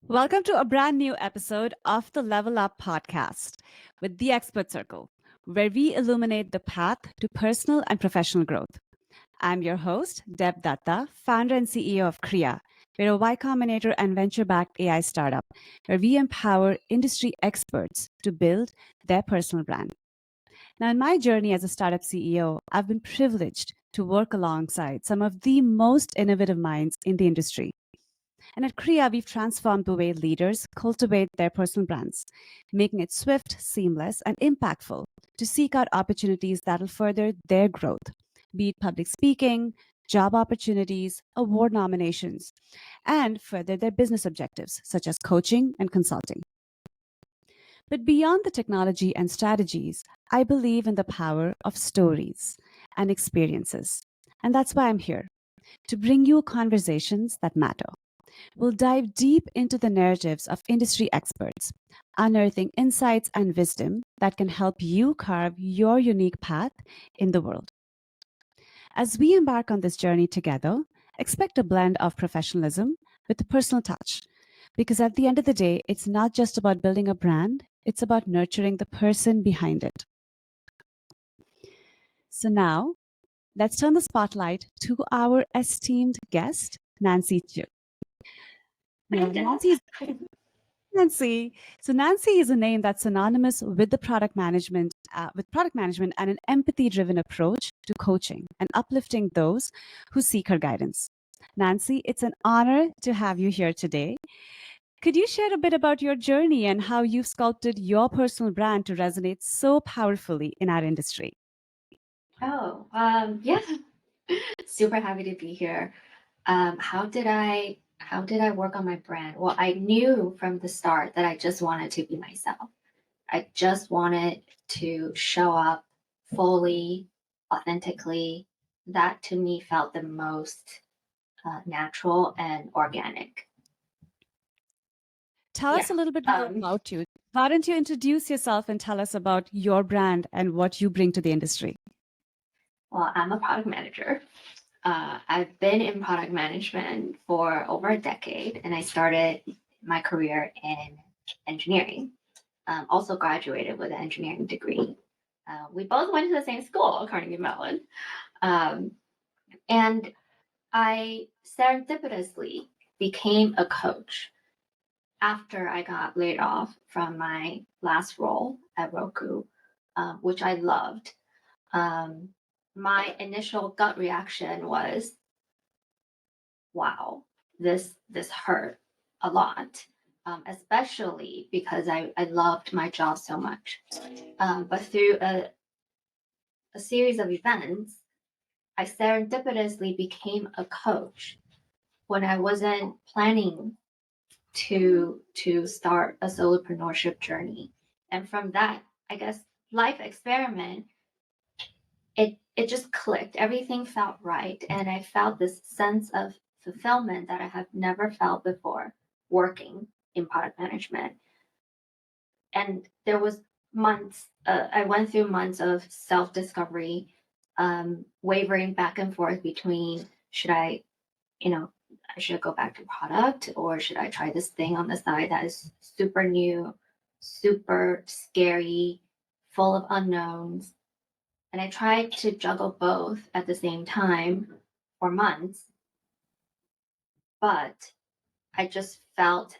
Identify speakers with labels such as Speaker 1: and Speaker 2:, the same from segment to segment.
Speaker 1: Welcome to a brand new episode of the Level Up podcast with the Expert Circle, where we illuminate the path to personal and professional growth. I'm your host, Deb Datta, founder and CEO of Kriya. We're a Y Combinator and venture backed AI startup where we empower industry experts to build their personal brand. Now, in my journey as a startup CEO, I've been privileged to work alongside some of the most innovative minds in the industry. And at Kriya, we've transformed the way leaders cultivate their personal brands, making it swift, seamless, and impactful to seek out opportunities that'll further their growth, be it public speaking, job opportunities, award nominations, and further their business objectives, such as coaching and consulting. But beyond the technology and strategies, I believe in the power of stories and experiences. And that's why I'm here to bring you conversations that matter. We'll dive deep into the narratives of industry experts, unearthing insights and wisdom that can help you carve your unique path in the world. As we embark on this journey together, expect a blend of professionalism with a personal touch. Because at the end of the day, it's not just about building a brand, it's about nurturing the person behind it. So now, let's turn the spotlight to our esteemed guest, Nancy Chu. Now, Nancy. So Nancy is a name that's synonymous with the product management and an empathy-driven approach to coaching and uplifting those who seek her guidance. Nancy, it's an honor to have you here today. Could you share a bit about your journey and how you've sculpted your personal brand to resonate so powerfully in our industry?
Speaker 2: Yeah, super happy to be here. How did I work on my brand? Well, I knew from the start that I just wanted to be myself. I just wanted to show up fully, authentically. That to me felt the most natural and organic.
Speaker 1: Tell
Speaker 2: Yeah.
Speaker 1: us a little bit more about you. Why don't you introduce yourself and tell us about your brand and what you bring to the industry?
Speaker 2: Well, I'm a product manager. I've been in product management for over a decade, and I started my career in engineering. Also graduated with an engineering degree. We both went to the same school, Carnegie Mellon. Um, and I serendipitously became a coach after I got laid off from my last role at Roku, which I loved. Um, my initial gut reaction was, wow, this hurt a lot, especially because I loved my job so much. But through a series of events, I serendipitously became a coach when I wasn't planning to start a solopreneurship journey. And from that, I guess life experiment, it just clicked. Everything felt right. And I felt this sense of fulfillment that I have never felt before working in product management. And there was months, I went through months of self-discovery, wavering back and forth between should I, you know, I should go back to product or should I try this thing on the side that is super new, super scary, full of unknowns. And I tried to juggle both at the same time for months, but I just felt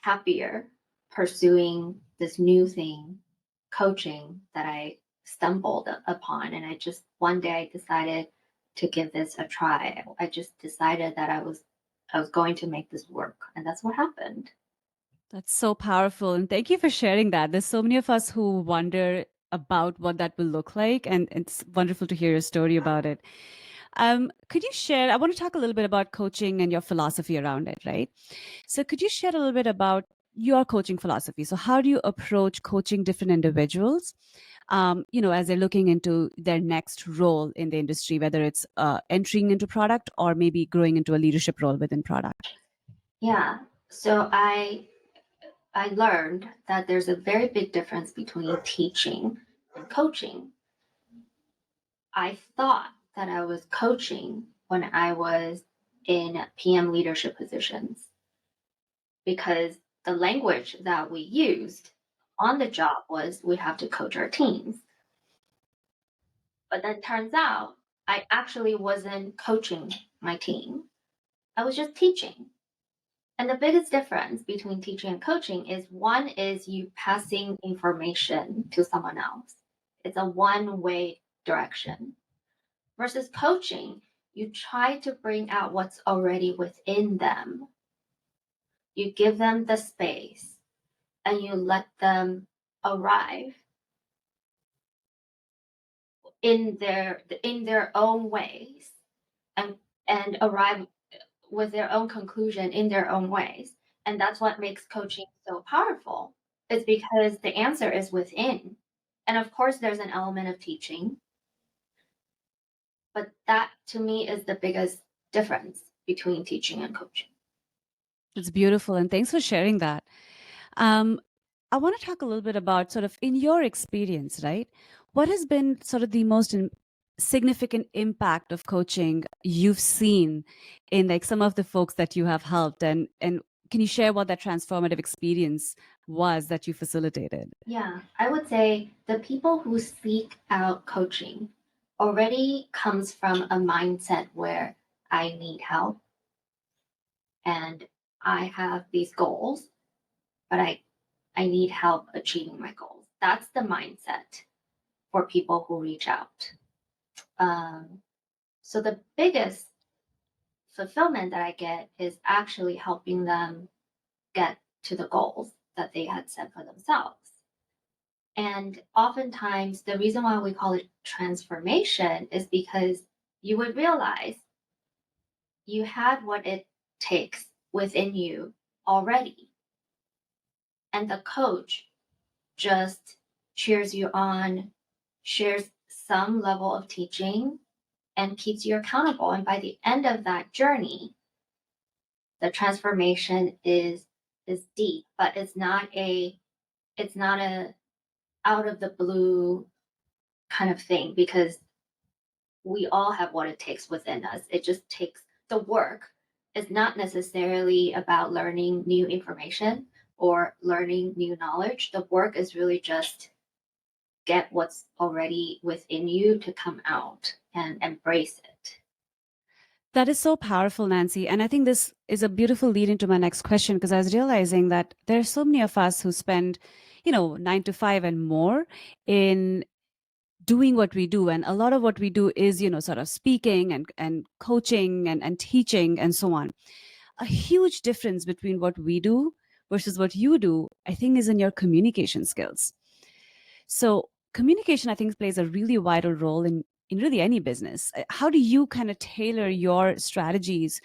Speaker 2: happier pursuing this new thing, coaching, that I stumbled upon. And I just, one day I decided to give this a try. I just decided that I was going to make this work. And that's what happened.
Speaker 1: That's so powerful. And thank you for sharing that. There's so many of us who wonder about what that will look like. And it's wonderful to hear your story about it. Could you share? I want to talk a little bit about coaching and your philosophy around it, right? So, could you share a little bit about your coaching philosophy? So, how do you approach coaching different individuals, as they're looking into their next role in the industry, whether it's entering into product or maybe growing into a leadership role within product?
Speaker 2: Yeah. So I learned that there's a very big difference between teaching and coaching. I thought that I was coaching when I was in PM leadership positions. because the language that we used on the job was we have to coach our teams. But then turns out I actually wasn't coaching my team. I was just teaching. And the biggest difference between teaching and coaching is one is you passing information to someone else. It's a one-way direction. Versus coaching, you try to bring out what's already within them. You give them the space and you let them arrive in their own ways and arrive with their own conclusion in their own ways. And that's what makes coaching so powerful. Is because the answer is within. And of course there's an element of teaching, but that to me is the biggest difference between teaching and coaching.
Speaker 1: It's beautiful. And thanks for sharing that. Um, I want to talk a little bit about sort of in your experience, right? What has been sort of the most significant impact of coaching you've seen in like some of the folks that you have helped, and can you share what that transformative experience was that you facilitated?
Speaker 2: Yeah, I would say the people who seek out coaching already comes from a mindset where I need help and I have these goals, but I need help achieving my goals. That's the mindset for people who reach out. So the biggest fulfillment that I get is actually helping them get to the goals that they had set for themselves. And oftentimes, the reason why we call it transformation is because you would realize you had what it takes within you already. And the coach just cheers you on, shares some level of teaching, and keeps you accountable. And by the end of that journey, the transformation is deep, but it's not a out of the blue kind of thing because we all have what it takes within us. It just takes the work. It's not necessarily about learning new information or learning new knowledge. The work is really just get what's already within you to come out and embrace it.
Speaker 1: That is so powerful, Nancy. And I think this is a beautiful lead into my next question because I was realizing that there are so many of us who spend, 9 to 5 and more in doing what we do. And a lot of what we do is, sort of speaking and coaching and teaching and so on. A huge difference between what we do versus what you do, I think, is in your communication skills. So communication, I think, plays a really vital role in really any business. How do you kind of tailor your strategies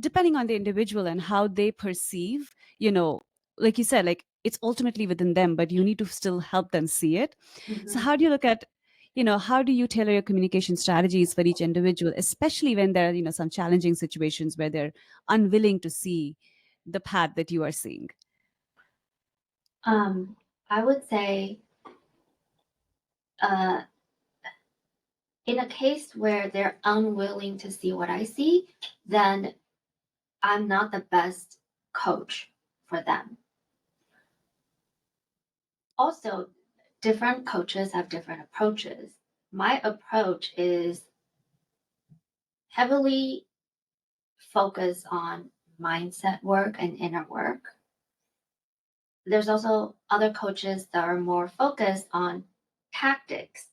Speaker 1: depending on the individual and how they perceive, like you said, like it's ultimately within them, but you need to still help them see it. So
Speaker 2: Mhm.
Speaker 1: how do you look at, how do you tailor your communication strategies for each individual, especially when there are, some challenging situations where they're unwilling to see the path that you are seeing?
Speaker 2: Um, I would say uh, in a case where they're unwilling to see what I see, then I'm not the best coach for them. Also, different coaches have different approaches. My approach is heavily focused on mindset work and inner work. There's also other coaches that are more focused on tactics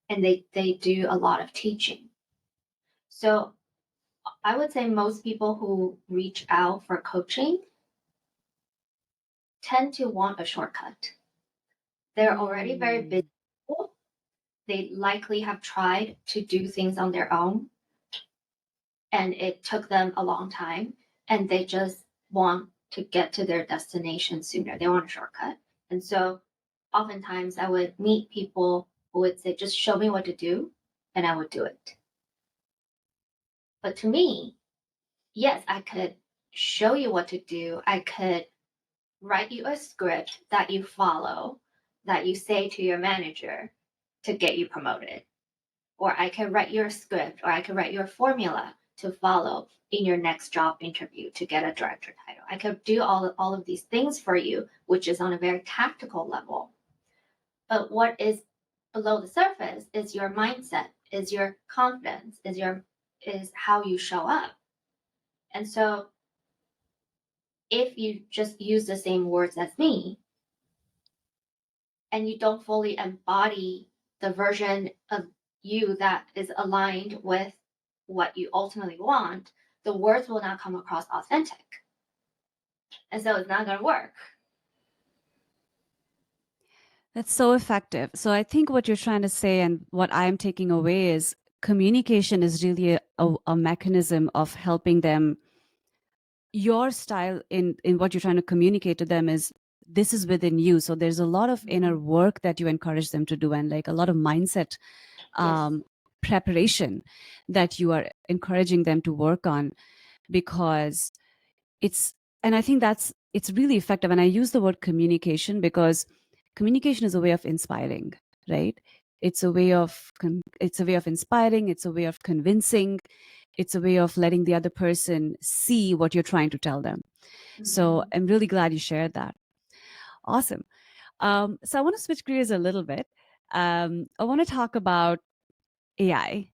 Speaker 2: and they do a lot of teaching. So I would say most people who reach out for coaching tend to want a shortcut. They're already very busy.
Speaker 1: Mm.
Speaker 2: They likely have tried to do things on their own and it took them a long time and they just want to get to their destination sooner. They want a shortcut. And so oftentimes I would meet people who would say, just show me what to do and I would do it. But to me, yes, I could show you what to do. I could write you a script that you follow, that you say to your manager to get you promoted. Or I could write your script, or I could write your formula to follow in your next job interview to get a director title. I could do all of these things for you, which is on a very tactical level. But what is below the surface is your mindset, is your confidence, is how you show up. And so if you just use the same words as me and you don't fully embody the version of you that is aligned with what you ultimately want, the words will not come across authentic. And so it's not going to work.
Speaker 1: That's so effective. So I think what you're trying to say and what I'm taking away is communication is really a mechanism of helping them. Your style in what you're trying to communicate to them is this is within you. So there's a lot of inner work that you encourage them to do, and like a lot of mindset
Speaker 2: Yes.
Speaker 1: preparation that you are encouraging them to work on, because it's and I think it's really effective. And I use the word communication because communication is a way of inspiring, right? It's a way of inspiring, it's a way of convincing, it's a way of letting the other person see what you're trying to tell them. So I'm really glad you shared that. Awesome. So I want to switch gears a little bit. I want to talk about AI.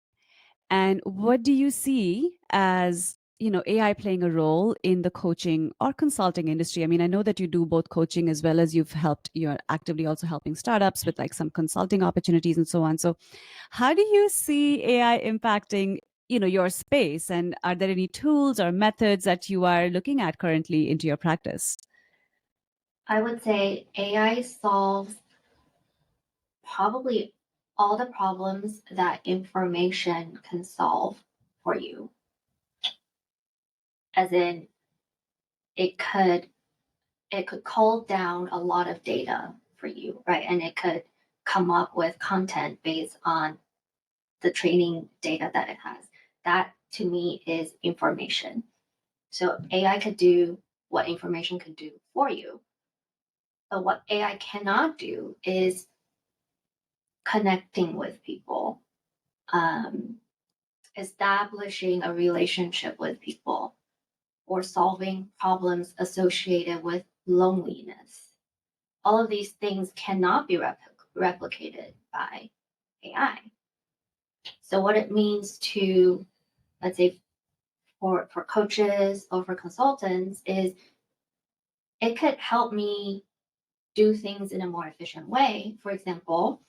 Speaker 1: And what do you see as, AI playing a role in the coaching or consulting industry? I mean, I know that you do both coaching as well as you're actively also helping startups with like some consulting opportunities and so on. So how do you see AI impacting, your space? And are there any tools or methods that you are looking at currently into your practice?
Speaker 2: I would say AI solves probably all the problems that information can solve for you. As in, it could cull down a lot of data for you, right? And it could come up with content based on the training data that it has. That to me is information. So AI could do what information could do for you. But what AI cannot do is connecting with people, um, establishing a relationship with people, or solving problems associated with loneliness. All of these things cannot be replicated by AI. So, what it means to, let's say, for coaches or for consultants is it could help me do things in a more efficient way. For example,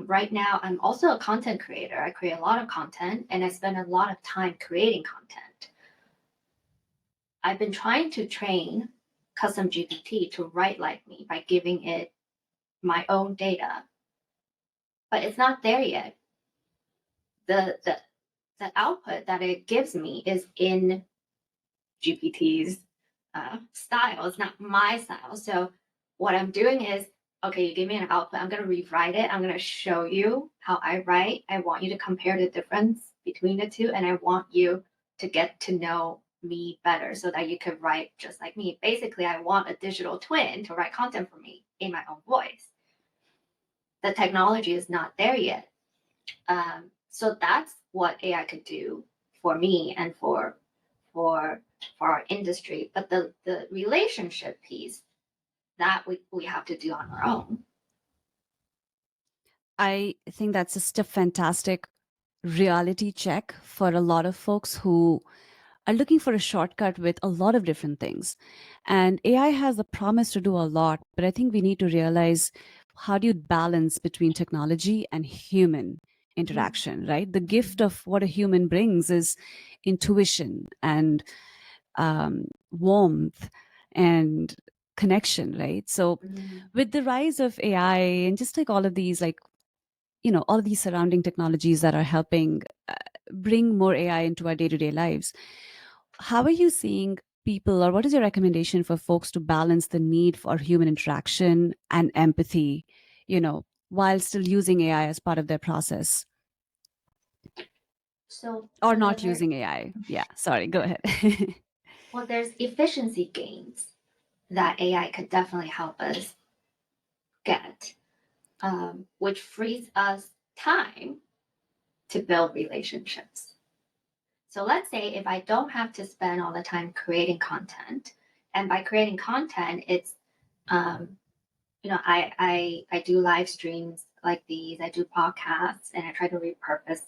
Speaker 2: right now I'm also a content creator. I create a lot of content and I spend a lot of time creating content. I've been trying to train custom GPT to write like me by giving it my own data, but it's not there yet. The output that it gives me is in GPT's style. It's not my style. So what I'm doing is, okay, you give me an output. I'm going to rewrite it. I'm going to show you how I write. I want you to compare the difference between the two, and I want you to get to know me better so that you could write just like me. Basically, I want a digital twin to write content for me in my own voice. The technology is not there yet. So that's what AI could do for me and for our industry. But the relationship piece that we have to do on our own.
Speaker 1: I think that's just a fantastic reality check for a lot of folks who are looking for a shortcut with a lot of different things. And AI has the promise to do a lot, but I think we need to realize, how do you balance between technology and human interaction, right? The gift of what a human brings is intuition and warmth and connection, right? So with the rise of AI and just like all of these, like, all of these surrounding technologies that are helping bring more AI into our day-to-day lives, how are you seeing people, or what is your recommendation for folks to balance the need for human interaction and empathy, while still using AI as part of their process, or
Speaker 2: So
Speaker 1: not
Speaker 2: there
Speaker 1: using AI? Yeah, sorry, go ahead.
Speaker 2: well, there's efficiency gains that AI could definitely help us get, which frees us time to build relationships. So let's say if I don't have to spend all the time creating content, and by creating content, it's I do live streams like these, I do podcasts, and I try to repurpose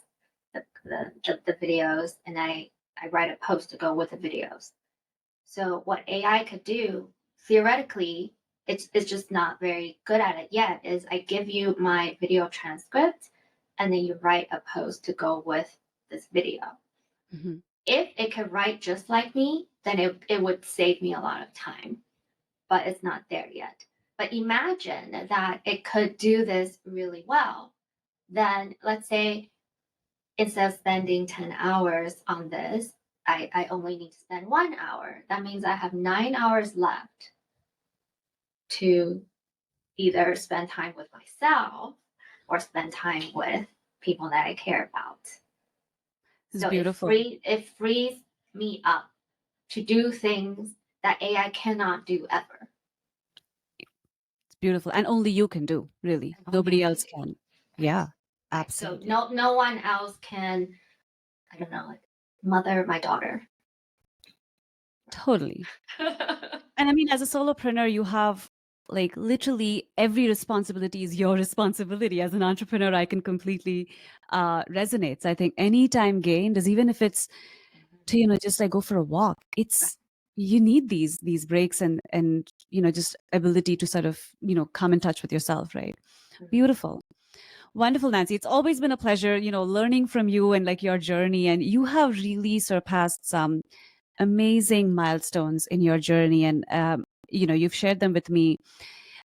Speaker 2: the videos, and I write a post to go with the videos. So what AI could do theoretically, it's just not very good at it yet, is I give you my video transcript and then you write a post to go with this video.
Speaker 1: Mhm.
Speaker 2: If it could write just like me, then it would save me a lot of time, but it's not there yet. But imagine that it could do this really well. Then let's say instead of spending 10 hours on this, I only need to spend 1 hour. That means I have 9 hours left to either spend time with myself or spend time with people that I care about.
Speaker 1: It's
Speaker 2: So
Speaker 1: beautiful.
Speaker 2: it frees me up to do things that AI cannot do ever.
Speaker 1: It's beautiful. And only you can do, really.
Speaker 2: And only
Speaker 1: Nobody
Speaker 2: I can
Speaker 1: else
Speaker 2: do.
Speaker 1: can. Yeah,
Speaker 2: Right. So
Speaker 1: absolutely.
Speaker 2: no one else can, I don't know, like mother my daughter.
Speaker 1: Totally. And I mean, as a solopreneur, you have like literally every responsibility is your responsibility. As an entrepreneur, I can completely resonate. So I think any time gained is, even if it's to, just like go for a walk, it's, you need these breaks and just ability to sort of, come in touch with yourself, right?
Speaker 2: Mhm.
Speaker 1: Beautiful. Wonderful, Nancy. It's always been a pleasure, learning from you and like your journey. And you have really surpassed some amazing milestones in your journey. And, you've shared them with me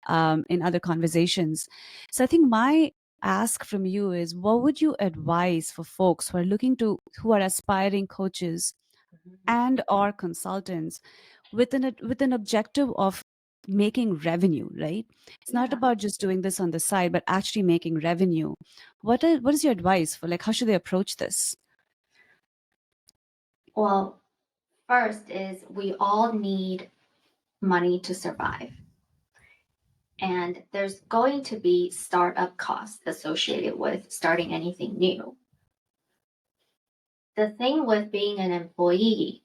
Speaker 1: in other conversations. So I think my ask from you is, what would you advise for folks who are aspiring coaches
Speaker 2: Mhm.
Speaker 1: and or consultants with an objective of making revenue, right? It's not
Speaker 2: Yeah.
Speaker 1: about just doing this on the side, but actually making revenue. What is your advice for, like, how should they approach this?
Speaker 2: Well, first is we all need money to survive. And there's going to be startup costs associated with starting anything new. The thing with being an employee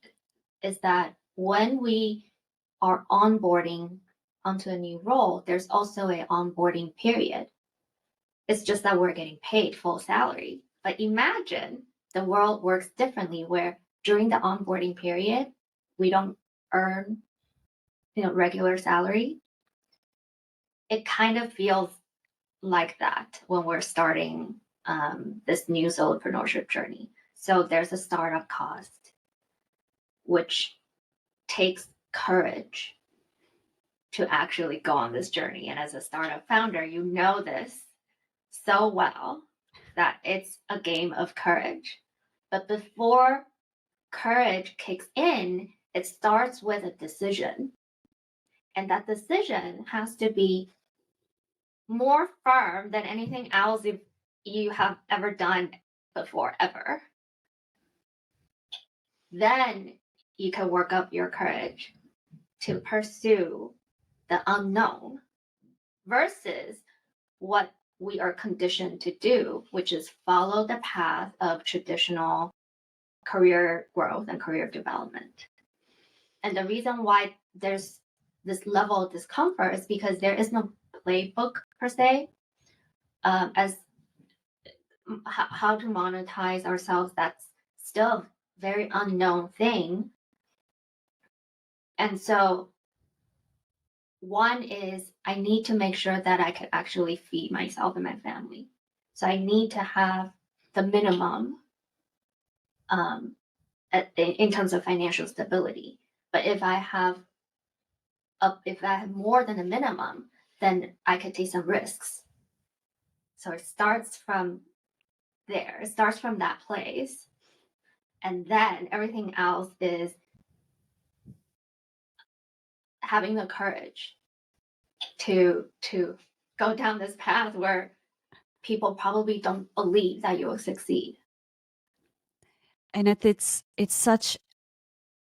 Speaker 2: is that when we are onboarding onto a new role, there's also a onboarding period. It's just that we're getting paid full salary. But imagine the world works differently where during the onboarding period, we don't earn, regular salary. It kind of feels like that when we're starting this new solopreneurship journey. So there's a startup cost, which takes courage to actually go on this journey. And as a startup founder, you know this so well that it's a game of courage. But before courage kicks in, it starts with a decision. And that decision has to be more firm than anything else you have ever done before, ever. Then you can work up your courage to pursue the unknown versus what we are conditioned to do, which is follow the path of traditional career growth and career development. And the reason why there's this level of discomfort is because there is no playbook per se, as how to monetize ourselves. That's still a very unknown thing. And so one is I need to make sure that I can actually feed myself and my family. So I need to have the minimum in terms of financial stability. But if I have more than a minimum, then I could take some risks. So it starts from there. It starts from that place, and then everything else is having the courage to go down this path where people probably don't believe that you will succeed.
Speaker 1: And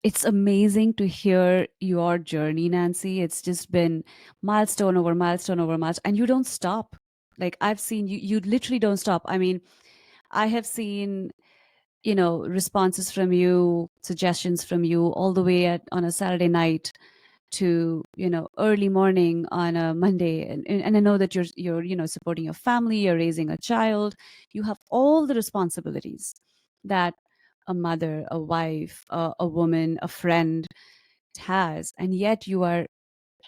Speaker 1: it's amazing to hear your journey, Nancy. It's just been milestone over milestone over milestone, and you don't stop. Like, I've seen you literally don't stop. I mean, I have seen responses from you, suggestions from you, all the way on a Saturday night to early morning on a Monday, and I know that you're supporting your family, you're raising a child, you have all the responsibilities that a mother, a wife, a woman, a friend has, and yet you are,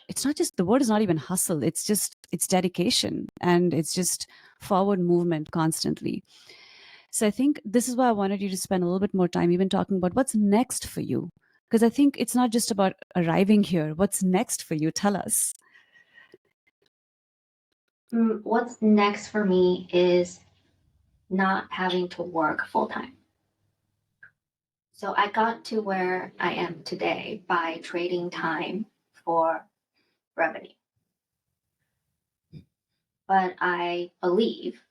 Speaker 1: it's not just, the word is not even hustle, it's dedication, and it's just forward movement constantly. So I think this is why I wanted you to spend a little bit more time even talking about what's next for you. Because I think it's not just about arriving here. What's next for you? Tell us.
Speaker 2: What's next for me is not having to work full time. So I got to where I am today by trading time for revenue. But I believe,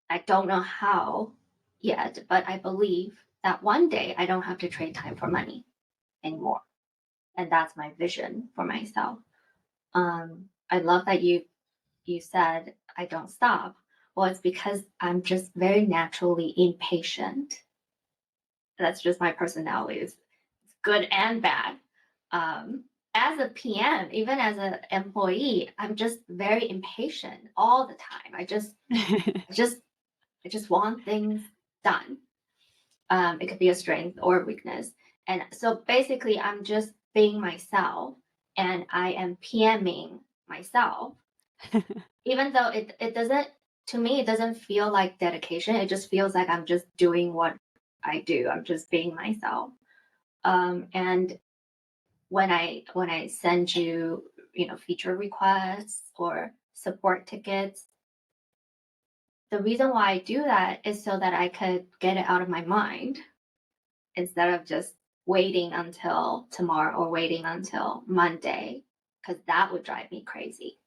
Speaker 2: I don't know how yet, but I believe that one day I don't have to trade time for money anymore. And that's my vision for myself. I love that you said I don't stop. Well, it's because I'm just very naturally impatient. That's just my personality. It's good and bad. As a PM, even as an employee, I'm just very impatient all the time. I just want things done. It could be a strength or a weakness. And so basically, I'm just being myself, and I am PMing myself, even though it doesn't, to me, it doesn't feel like dedication. It just feels like I'm just doing what I do. I'm just being myself. And when I send you, feature requests or support tickets, the reason why I do that is so that I could get it out of my mind instead of just waiting until tomorrow or waiting until Monday, because that would drive me crazy.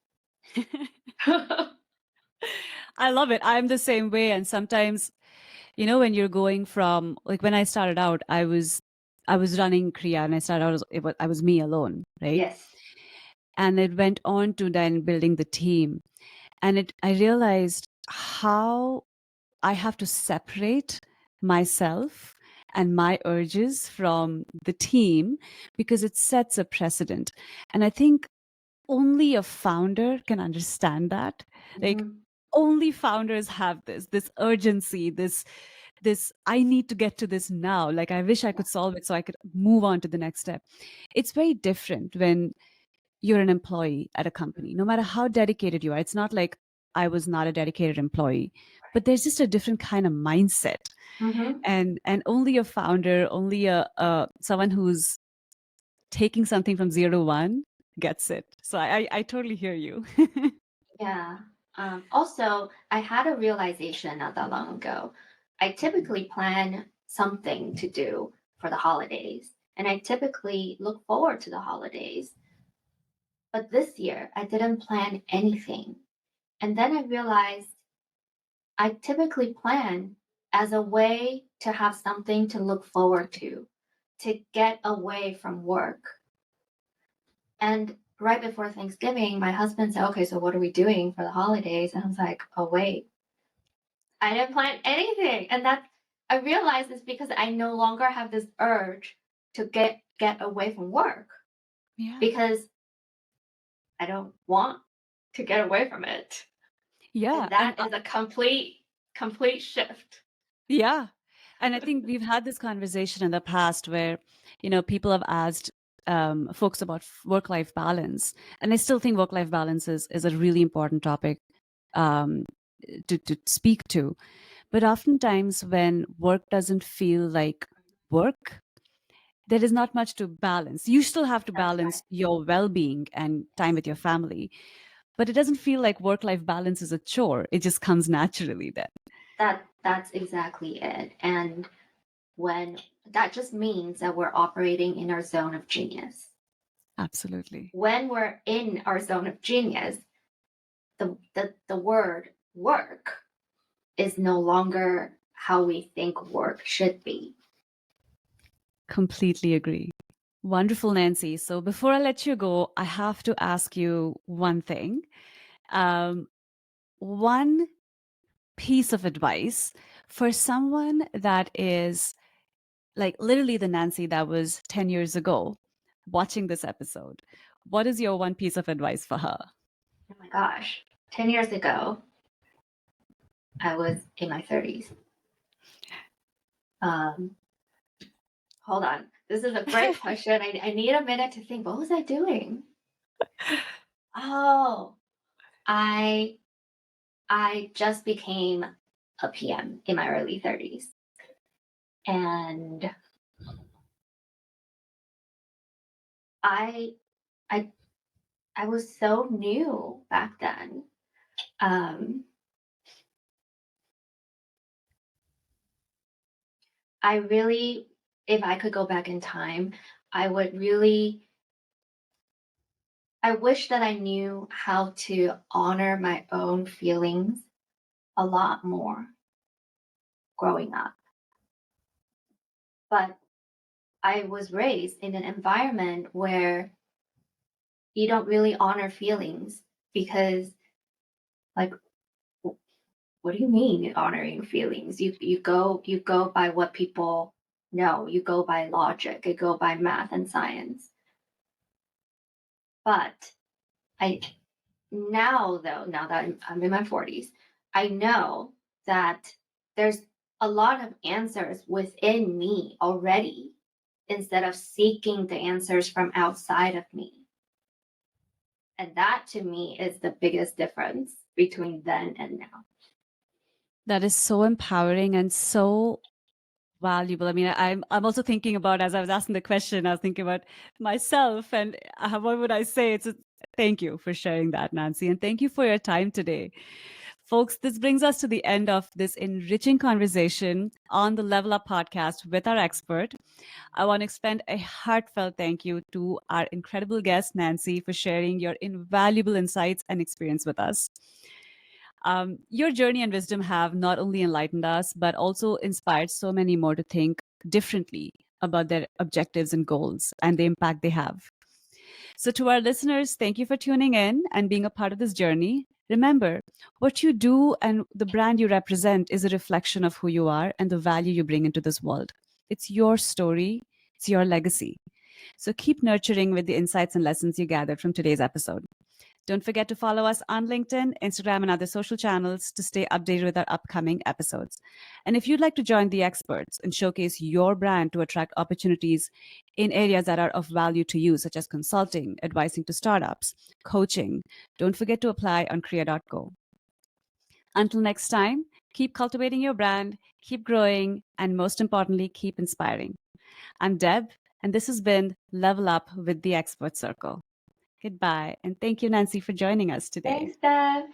Speaker 1: I love it. I'm the same way. And sometimes, when you're going from, like, when I started out, I was running Kriya, and I started out I was me alone, right?
Speaker 2: Yes.
Speaker 1: And it went on to then building the team. And I realized how I have to separate myself and my urges from the team, because it sets a precedent. And I think only a founder can understand that. Like,
Speaker 2: Mhm.
Speaker 1: only founders have this urgency, this I need to get to this now. Like, I wish I could solve it so I could move on to the next step. It's very different when you're an employee at a company, no matter how dedicated you are. It's not like I was not a dedicated employee, but there's just a different kind of mindset.
Speaker 2: Mhm.
Speaker 1: And only a founder, only a someone who's taking something from 0 to 1 gets it. So I totally hear you.
Speaker 2: Yeah. Also, I had a realization not that long ago. I typically plan something to do for the holidays, and I typically look forward to the holidays. But this year, I didn't plan anything. And then I realized I typically plan as a way to have something to look forward to get away from work. And right before Thanksgiving, my husband said, "Okay, so what are we doing for the holidays?" And I was like, "Oh, wait, I didn't plan anything." And that I realized it's because I no longer have this urge to get away from work,
Speaker 1: Yeah.
Speaker 2: because I don't want to get away from it.
Speaker 1: Yeah.
Speaker 2: And that is a complete shift.
Speaker 1: Yeah. And I think we've had this conversation in the past where, people have asked folks about work-life balance. And I still think work-life balance is a really important topic um, to speak to. But oftentimes when work doesn't feel like work, there is not much to balance. You still have to
Speaker 2: That's right.
Speaker 1: balance your well-being and time with your family, but it doesn't feel like work-life balance is a chore. It just comes naturally then.
Speaker 2: That's exactly it. And when that just means that we're operating in our zone of genius.
Speaker 1: Absolutely.
Speaker 2: When we're in our zone of genius, the word work is no longer how we think work should be.
Speaker 1: Completely agree. Wonderful, Nancy. So before I let you go, I have to ask you one thing. One piece of advice For someone that is like literally the Nancy that was 10 years ago watching this episode, what is your one piece of advice for her?
Speaker 2: Oh my gosh. 10 years ago, I was in my 30s. Hold on. This is a great question. I need a minute to think. What was I doing? Oh, I just became a PM in my early 30s. And I I I was so new back then. I really, if I could go back in time, I would really, I wish that I knew how to honor my own feelings a lot more growing up. But I was raised in an environment where you don't really honor feelings because, like, what do you mean honoring feelings? You go by what people know. You go by logic. You go by math and science. But I now though, now that I'm in my 40s, I know that there's a lot of answers within me already instead of seeking the answers from outside of me. And that to me is the biggest difference between then and now.
Speaker 1: That is so empowering and so valuable. I mean, I'm also thinking about, as I was asking the question, I was thinking about myself and what would I say? Thank you for sharing that, Nancy, and thank you for your time today. Folks, this brings us to the end of this enriching conversation on the Level Up podcast with our expert. I want to extend a heartfelt thank you to our incredible guest, Nancy, for sharing your invaluable insights and experience with us. Your journey and wisdom have not only enlightened us, but also inspired so many more to think differently about their objectives and goals and the impact they have. So, to our listeners, thank you for tuning in and being a part of this journey. Remember, what you do and the brand you represent is a reflection of who you are and the value you bring into this world. It's your story, it's your legacy. So, keep nurturing with the insights and lessons you gathered from today's episode. Don't forget to follow us on LinkedIn, Instagram, and other social channels to stay updated with our upcoming episodes. And if you'd like to join the experts and showcase your brand to attract opportunities in areas that are of value to you, such as consulting, advising to startups, coaching, don't forget to apply on Crea.go. Until next time, keep cultivating your brand, keep growing, and most importantly, keep inspiring. I'm Deb, and this has been Level Up with the Expert Circle. Goodbye. And thank you, Nancy, for joining us today.
Speaker 2: Thanks, Deb.